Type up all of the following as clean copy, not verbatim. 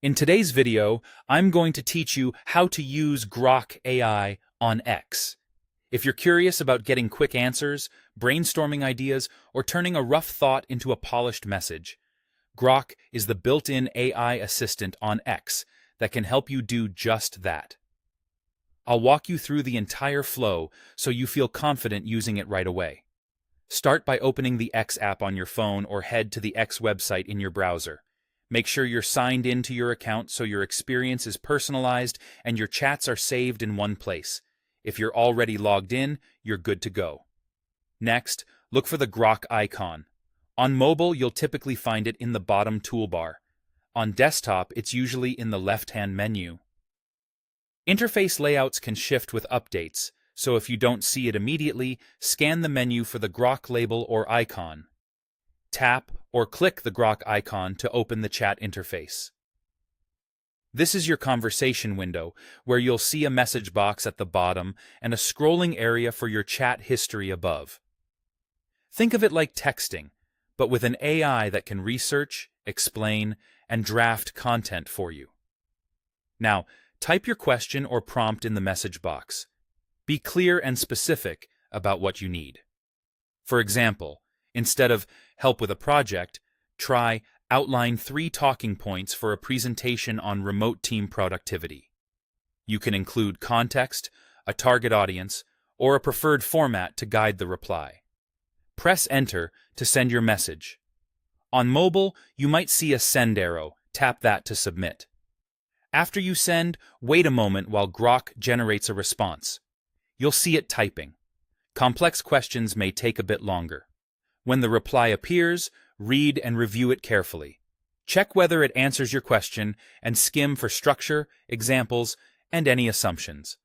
In today's video, I'm going to teach you how to use Grok AI on X. If you're curious about getting quick answers, brainstorming ideas, or turning a rough thought into a polished message, Grok is the built-in AI assistant on X that can help you do just that. I'll walk you through the entire flow so you feel confident using it right away. Start by opening the X app on your phone or head to the X website in your browser. Make sure you're signed into your account so your experience is personalized and your chats are saved in one place. If you're already logged in, you're good to go. Next, look for the Grok icon. On mobile, you'll typically find it in the bottom toolbar. On desktop, it's usually in the left-hand menu. Interface layouts can shift with updates, so if you don't see it immediately, scan the menu for the Grok label or icon. Tap or click the Grok icon to open the chat interface. This is your conversation window, where you'll see a message box at the bottom and a scrolling area for your chat history above. Think of it like texting, but with an AI that can research, explain, and draft content for you. Now, type your question or prompt in the message box. Be clear and specific about what you need. For example, instead of "help with a project," try "outline 3 talking points for a presentation on remote team productivity." You can include context, a target audience, or a preferred format to guide the reply. Press Enter to send your message. On mobile, you might see a send arrow. Tap that to submit. After you send, wait a moment while Grok generates a response. You'll see it typing. Complex questions may take a bit longer. When the reply appears, read and review it carefully. Check whether it answers your question and skim for structure, examples, and any assumptions.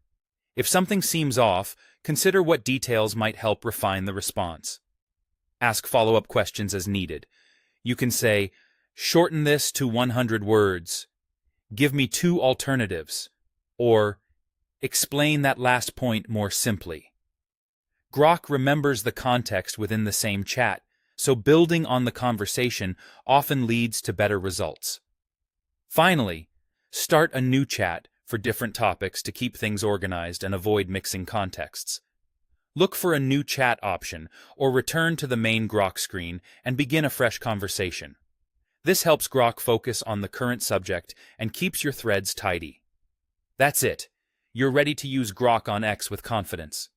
If something seems off, consider what details might help refine the response. Ask follow-up questions as needed. You can say, "Shorten this to 100 words. Give me 2 alternatives." Or, "Explain that last point more simply." Grok remembers the context within the same chat, so building on the conversation often leads to better results. Finally, start a new chat for different topics to keep things organized and avoid mixing contexts. Look for a new chat option or return to the main Grok screen and begin a fresh conversation. This helps Grok focus on the current subject and keeps your threads tidy. That's it. You're ready to use Grok on X with confidence.